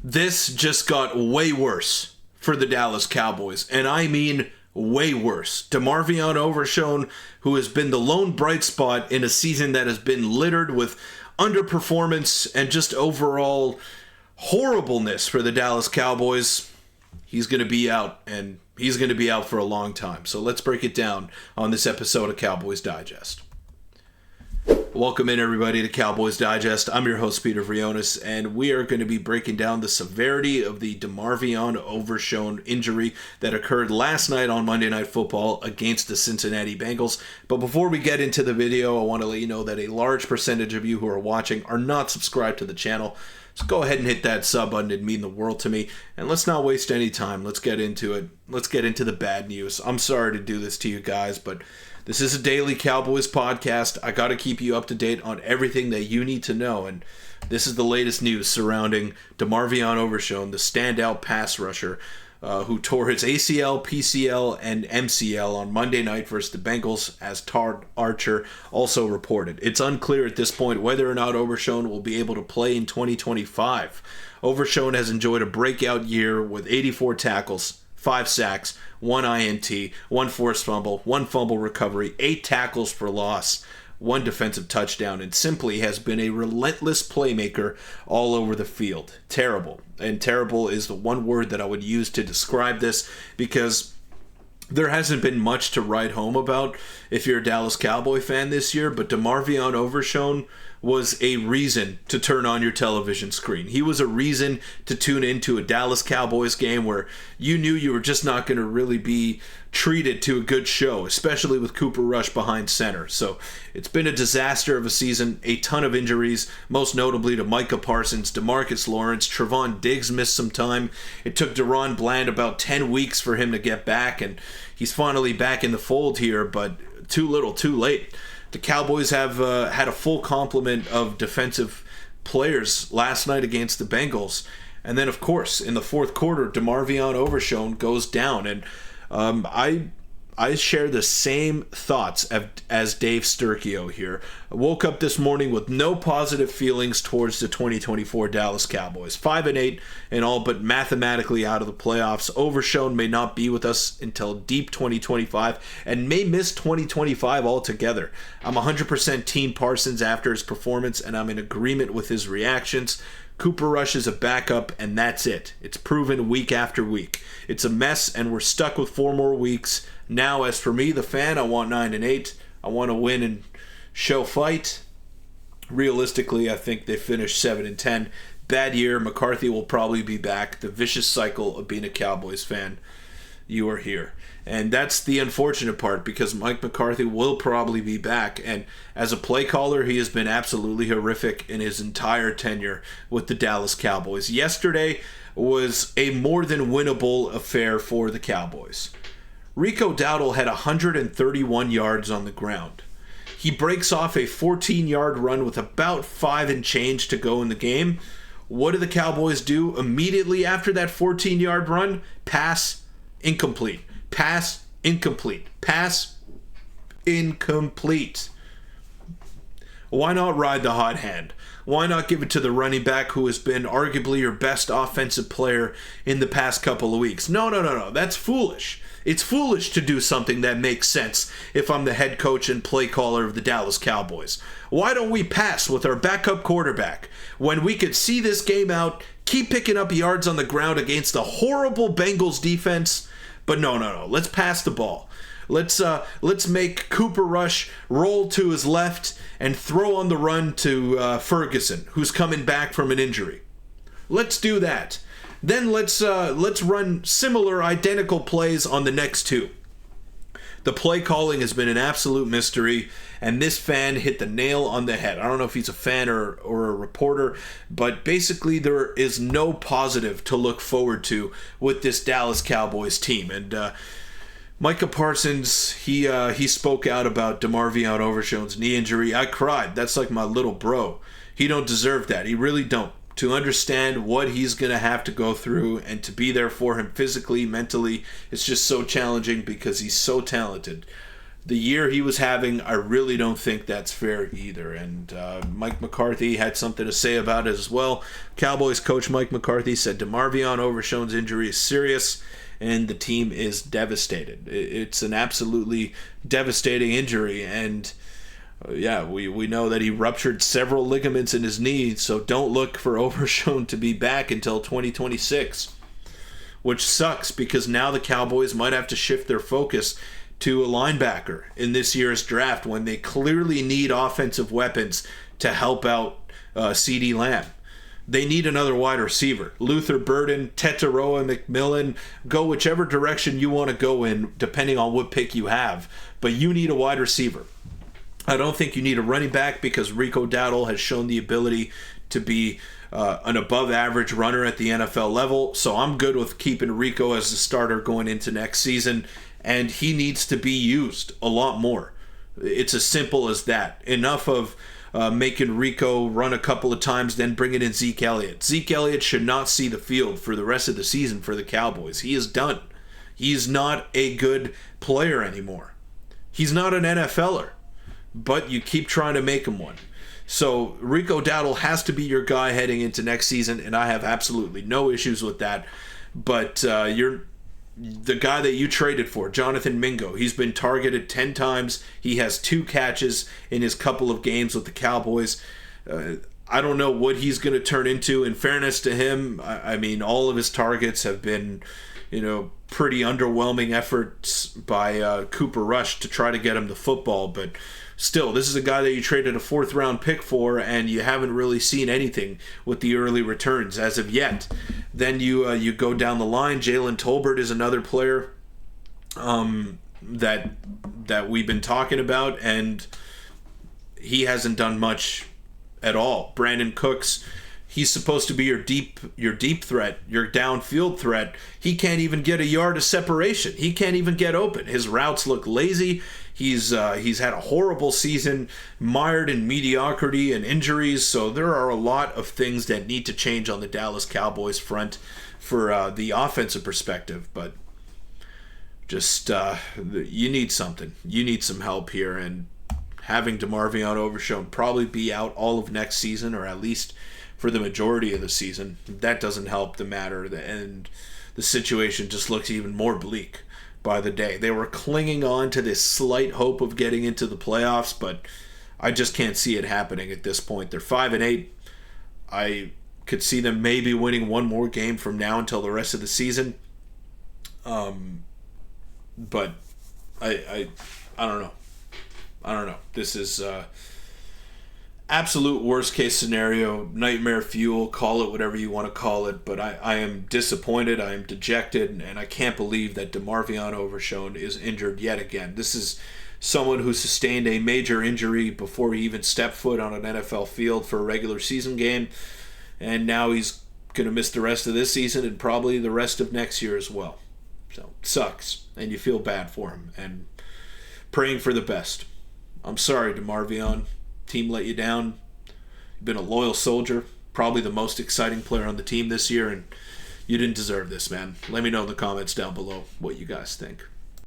This just got way worse for the Dallas Cowboys, and I mean way worse. DeMarvion Overshown, who has been the lone bright spot in a season that has been littered with underperformance and just overall horribleness for the Dallas Cowboys, he's going to be out, and he's going to be out for a long time. So let's break it down on this episode of Cowboys Digest. Welcome in, everybody, to Cowboys Digest. I'm your host, Peter Vryonis, and we are going to be breaking down the severity of the DeMarvion Overshown injury that occurred last night on Monday Night Football against the Cincinnati Bengals. But before we get into the video, I want to let you know that a large percentage of you who are watching are not subscribed to the channel. So go ahead and hit that sub button. It'd mean the world to me. And let's not waste any time. Let's get into it. Let's get into the bad news. I'm sorry to do this to you guys, but this is a daily Cowboys podcast. I got to keep you up to date on everything that you need to know. And this is the latest news surrounding DeMarvion Overshown, the standout pass rusher who tore his ACL, PCL, and MCL on Monday night versus the Bengals, as Todd Archer also reported. It's unclear at this point whether or not Overshown will be able to play in 2025. Overshown has enjoyed a breakout year with 84 tackles, 5 sacks, 1 INT, 1 forced fumble, 1 fumble recovery, 8 tackles for loss, 1 defensive touchdown, and simply has been a relentless playmaker all over the field. Terrible. And terrible is the one word that I would use to describe this, because there hasn't been much to write home about if you're a Dallas Cowboy fan this year, but DeMarvion Overshown was a reason to turn on your television screen. He was a reason to tune into a Dallas Cowboys game where you knew you were just not going to really be treated to a good show, especially with Cooper Rush behind center. So it's been a disaster of a season, a ton of injuries, most notably to Micah Parsons, DeMarcus Lawrence, Trevon Diggs missed some time. It took Deron Bland about 10 weeks for him to get back, and he's finally back in the fold here, but too little, too late. The Cowboys have had a full complement of defensive players last night against the Bengals. And then, of course, in the fourth quarter, DeMarvion Overshown goes down. And I share the same thoughts as Dave Sturkio here. I woke up this morning with no positive feelings towards the 2024 Dallas Cowboys. 5-8 and all but mathematically out of the playoffs. Overshown may not be with us until deep 2025 and may miss 2025 altogether. I'm 100% Team Parsons after his performance, and I'm in agreement with his reactions. Cooper Rush is a backup, and that's it. It's proven week after week. It's a mess, and we're stuck with 4 more weeks. Now, as for me, the fan, I want 9-8. I want to win and show fight. Realistically, I think they finish 7-10. Bad year. McCarthy will probably be back. The vicious cycle of being a Cowboys fan. You are here. And that's the unfortunate part, because Mike McCarthy will probably be back. And as a play caller, he has been absolutely horrific in his entire tenure with the Dallas Cowboys. Yesterday was a more than winnable affair for the Cowboys. Rico Dowdle had 131 yards on the ground. He breaks off a 14-yard run with about 5 and change to go in the game. What do the Cowboys do immediately after that 14-yard run? Pass, incomplete. Pass, incomplete. Pass, incomplete. Why not ride the hot hand? Why not give it to the running back who has been arguably your best offensive player in the past couple of weeks? No. That's foolish. It's foolish to do something that makes sense if I'm the head coach and play caller of the Dallas Cowboys. Why don't we pass with our backup quarterback when we could see this game out, keep picking up yards on the ground against a horrible Bengals defense? But no. Let's pass the ball. Let's make Cooper Rush roll to his left and throw on the run to Ferguson, who's coming back from an injury. Let's do that. Then let's run similar, identical plays on the next 2. The play calling has been an absolute mystery, and this fan hit the nail on the head. I don't know if he's a fan or a reporter, but basically there is no positive to look forward to with this Dallas Cowboys team. And Micah Parsons, he spoke out about DeMarvion Overshown's knee injury. I cried. That's like my little bro. He don't deserve that. He really don't. To understand what he's going to have to go through and to be there for him physically, mentally, it's just so challenging because he's so talented. the year he was having, I really don't think that's fair either. And Mike McCarthy had something to say about it as well. Cowboys coach Mike McCarthy said DeMarvion Overshown's injury is serious and the team is devastated. It's an absolutely devastating injury, and we know that he ruptured several ligaments in his knee, so don't look for Overshown to be back until 2026, which sucks because now the Cowboys might have to shift their focus to a linebacker in this year's draft when they clearly need offensive weapons to help out CeeDee Lamb. They need another wide receiver. Luther Burden, Tetaroa, McMillan, go whichever direction you want to go in, depending on what pick you have. But you need a wide receiver. I don't think you need a running back because Rico Dowdle has shown the ability to be an above-average runner at the NFL level. So I'm good with keeping Rico as the starter going into next season. And he needs to be used a lot more. It's as simple as that. Enough of making Rico run a couple of times, then bringing in Zeke Elliott. Zeke Elliott should not see the field for the rest of the season for the Cowboys. He is done. He's not a good player anymore. He's not an NFLer, but you keep trying to make him one. So Rico Dowdle has to be your guy heading into next season, and I have absolutely no issues with that. But the guy that you traded for, Jonathan Mingo, he's been targeted 10 times. He has 2 catches in his couple of games with the Cowboys. I don't know what he's going to turn into. In fairness to him, I mean, all of his targets have been, pretty underwhelming efforts by Cooper Rush to try to get him the football. But still, this is a guy that you traded a 4th-round pick for, and you haven't really seen anything with the early returns as of yet. Then you go down the line. Jalen Tolbert is another player that we've been talking about, and he hasn't done much at all. Brandon Cooks, he's supposed to be your deep threat, your downfield threat. He can't even get a yard of separation. He can't even get open. His routes look lazy. He's had a horrible season, mired in mediocrity and injuries. So there are a lot of things that need to change on the Dallas Cowboys front for the offensive perspective. But just you need something. You need some help here. And having DeMarvion Overshown probably be out all of next season, or at least for the majority of the season, that doesn't help the matter. And the situation just looks even more bleak by the day. They were clinging on to this slight hope of getting into the playoffs, but I just can't see it happening at this point. They're 5-8. I could see them maybe winning one more game from now until the rest of the season. But I don't know. This is absolute worst case scenario, nightmare fuel, call it whatever you want to call it, but I am disappointed, I am dejected, and I can't believe that DeMarvion Overshown is injured yet again. This is someone who sustained a major injury before he even stepped foot on an NFL field for a regular season game, and now he's going to miss the rest of this season and probably the rest of next year as well. So, it sucks, and you feel bad for him, and praying for the best. I'm sorry, DeMarvion. Team let you down. You've been a loyal soldier, probably the most exciting player on the team this year, and you didn't deserve this, man. Let me know in the comments down below what you guys think.